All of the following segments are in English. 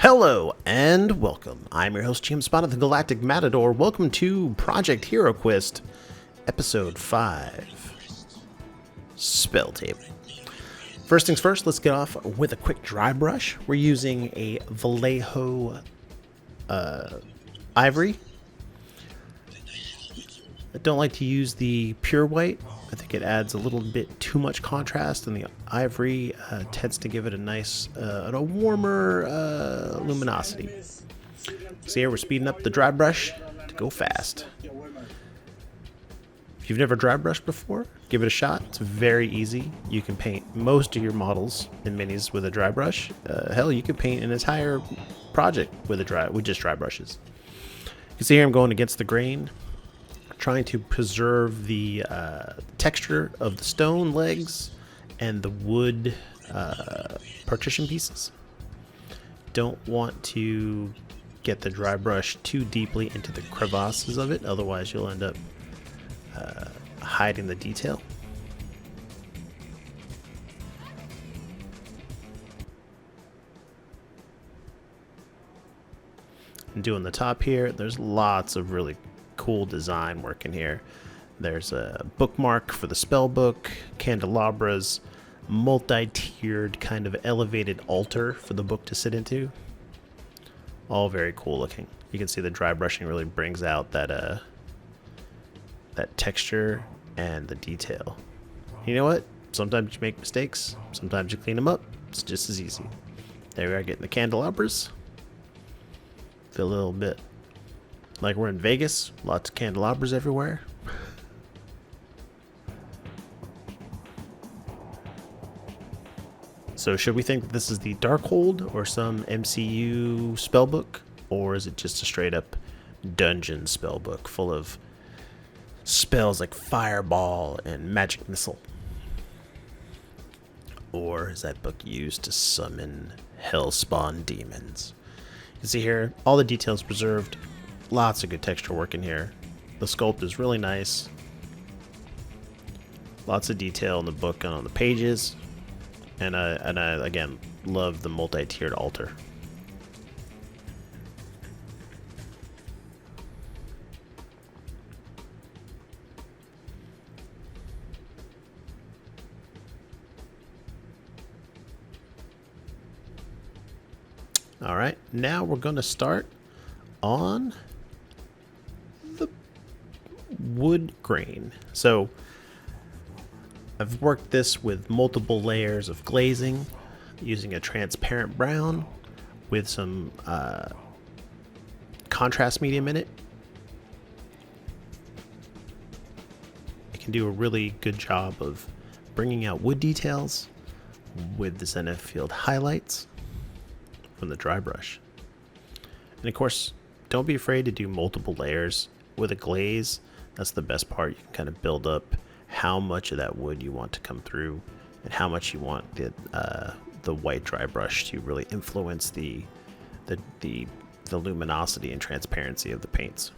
Hello and welcome. I'm your host, James Spot of the Galactic Matador. Welcome to Project HeroQuest, Episode 5, Spell Table. First things first, let's get off with a quick dry brush. We're using a Vallejo ivory. I don't like to use the pure white. I think it adds a little bit too much contrast, and the ivory tends to give it a nice, a warmer luminosity. So here we're speeding up the dry brush to go fast. If you've never dry brushed before, give it a shot. It's very easy. You can paint most of your models and minis with a dry brush. Hell, you can paint an entire project with just dry brushes. You can see here I'm going against the grain, trying to preserve the texture of the stone legs and the wood partition pieces. Don't want to get the dry brush too deeply into the crevasses of it, otherwise you'll end up hiding the detail. And doing the top here, there's lots of really cool design work in here. There's a bookmark for the spell book, candelabras, multi-tiered kind of elevated altar for the book to sit into. All very cool looking. You can see the dry brushing really brings out that texture and the detail. You know what? Sometimes you make mistakes, sometimes you clean them up. It's just as easy. There we are, getting the candelabras. Feel a little bit like we're in Vegas. Lots of candelabras everywhere. So should we think that this is the Darkhold or some MCU spellbook? Or is it just a straight up dungeon spellbook full of spells like Fireball and Magic Missile? Or is that book used to summon Hellspawn demons? You can see here, all the details preserved. Lots of good texture work in here. The sculpt is really nice. Lots of detail in the book and on the pages. And I again, love the multi-tiered altar. All right, now we're going to start on the wood grain. So I've worked this with multiple layers of glazing using a transparent brown with some contrast medium in it. It can do a really good job of bringing out wood details with the Zenith Field highlights from the dry brush. And of course, don't be afraid to do multiple layers with a glaze. That's the best part. You can kind of build up how much of that wood you want to come through and how much you want the white dry brush to really influence the luminosity and transparency of the paints.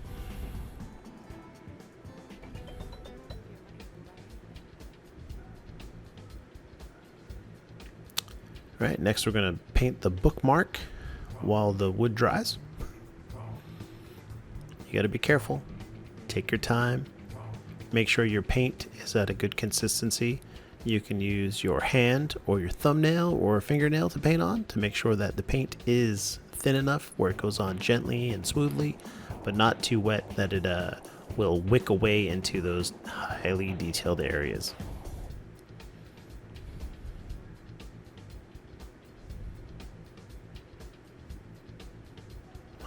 All right, next we're going to paint the bookmark while the wood dries. You got to be careful. Take your time. Make sure your paint is at a good consistency. You can use your hand or your thumbnail or fingernail to paint on to make sure that the paint is thin enough where it goes on gently and smoothly, but not too wet that it will wick away into those highly detailed areas.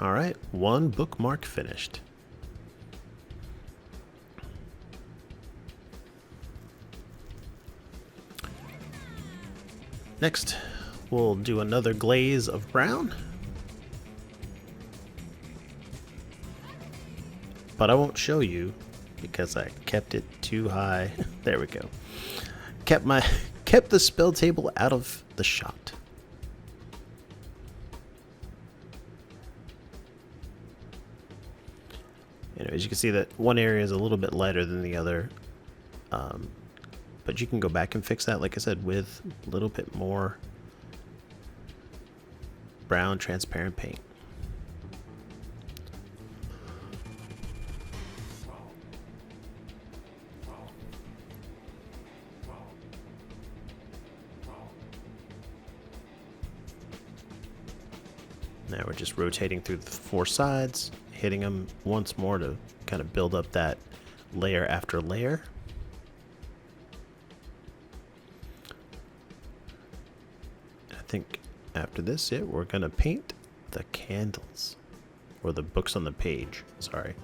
All right, one bookmark finished. Next, we'll do another glaze of brown. But I won't show you because I kept it too high. There we go. Kept the spell table out of the shot. As you can see that one area is a little bit lighter than the other, but you can go back and fix that, like I said, with a little bit more brown transparent paint. Now we're just rotating through the 4 sides, hitting them once more to kind of build up that layer after layer. I think after this, we're gonna paint the candles, or the books on the page, sorry.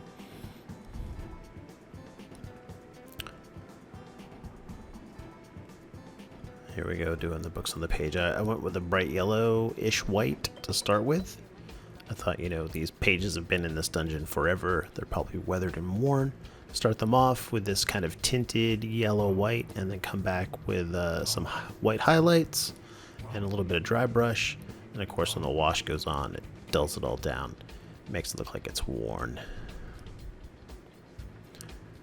Here we go, doing the books on the page. I went with a bright yellow-ish white to start with. I thought, you know, these pages have been in this dungeon forever. They're probably weathered and worn. Start them off with this kind of tinted yellow-white, and then come back with some white highlights and a little bit of dry brush. And of course, when the wash goes on, it dulls it all down. It makes it look like it's worn.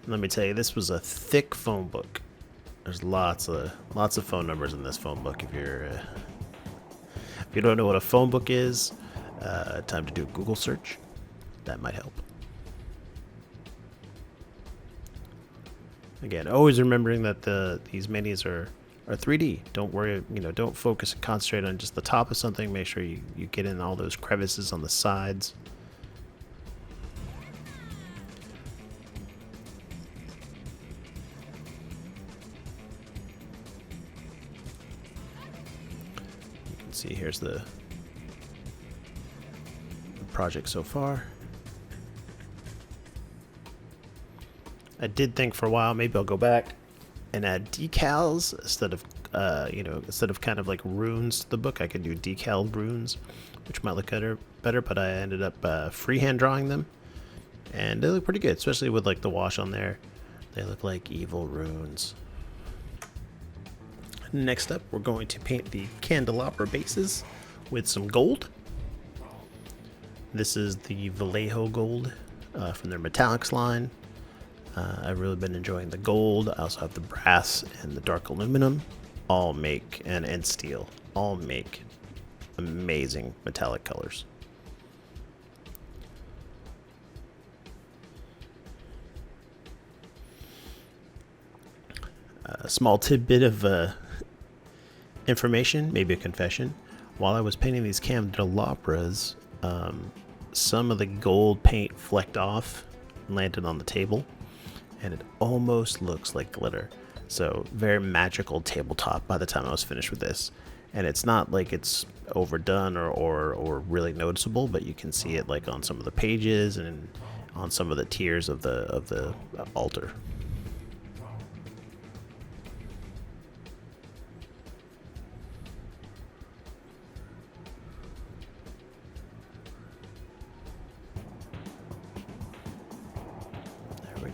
And let me tell you, this was a thick phone book. There's lots of phone numbers in this phone book. If you don't know what a phone book is, time to do a Google search. That might help. Again, always remembering that these minis are 3D. Don't worry, you know, don't focus and concentrate on just the top of something. Make sure you get in all those crevices on the sides. See, here's the project so far. I did think for a while maybe I'll go back and add decals instead of instead of kind of like runes to the book. I could do decal runes, which might look better, but I ended up freehand drawing them, and they look pretty good, especially with like the wash on there. They look like evil runes. Next up, we're going to paint the candelabra bases with some gold. This is the Vallejo gold from their metallics line. I've really been enjoying the gold. I also have the brass and the dark aluminum, all make, and steel, all make amazing metallic colors. A small tidbit of information, maybe a confession. While I was painting these candelabras, some of the gold paint flecked off and landed on the table, and it almost looks like glitter. So very magical tabletop by the time I was finished with this. And it's not like it's overdone or really noticeable, but you can see it like on some of the pages and on some of the tiers of the altar.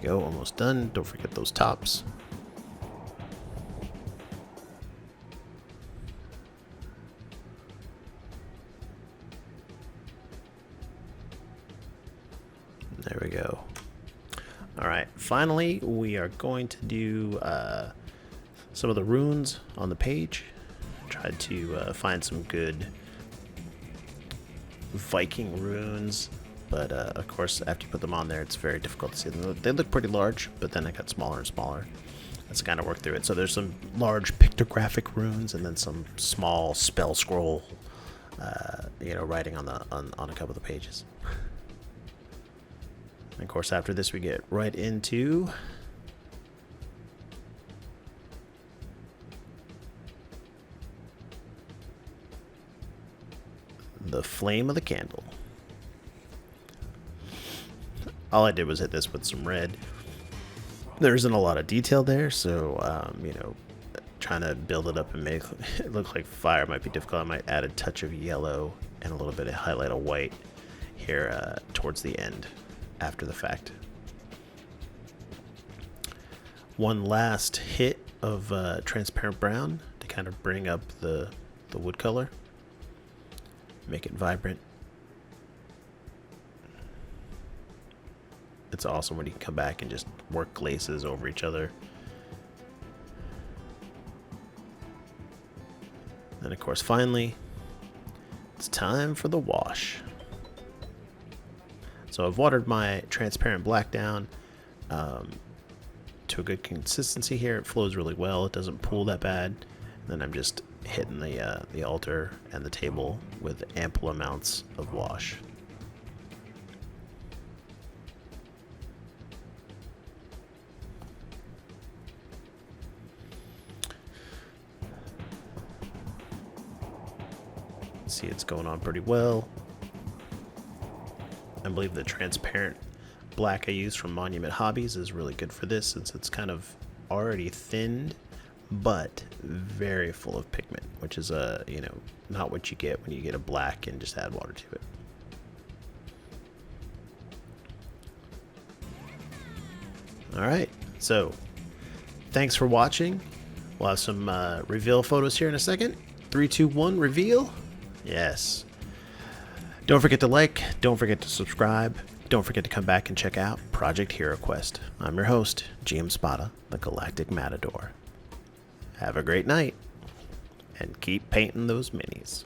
Go, almost done. Don't forget those tops. There we go. All right, finally we are going to do some of the runes on the page. Tried to find some good Viking runes. But of course, after you put them on there, it's very difficult to see them. They look pretty large, but then it got smaller and smaller. Let's kind of work through it. So there's some large pictographic runes, and then some small spell scroll, writing on a couple of the pages. And of course, after this, we get right into the flame of the candle. All I did was hit this with some red. There isn't a lot of detail there, so trying to build it up and make it look like fire might be difficult. I might add a touch of yellow and a little bit of highlight of white here towards the end, after the fact. One last hit of transparent brown to kind of bring up the wood color, make it vibrant. It's awesome when you can come back and just work glazes over each other. And of course, finally, it's time for the wash. So I've watered my transparent black down to a good consistency here. It flows really well. It doesn't pool that bad. And then I'm just hitting the altar and the table with ample amounts of wash. See, it's going on pretty well. I believe the transparent black I use from Monument Hobbies is really good for this, since it's kind of already thinned but very full of pigment, which is not what you get when you get a black and just add water to it. Alright, so thanks for watching. We'll have some reveal photos here in a second. 3, 2, 1, reveal. Yes. Don't forget to like, don't forget to subscribe, don't forget to come back and check out Project HeroQuest. I'm your host, GM Spada, the Galactic Matador. Have a great night, and keep painting those minis.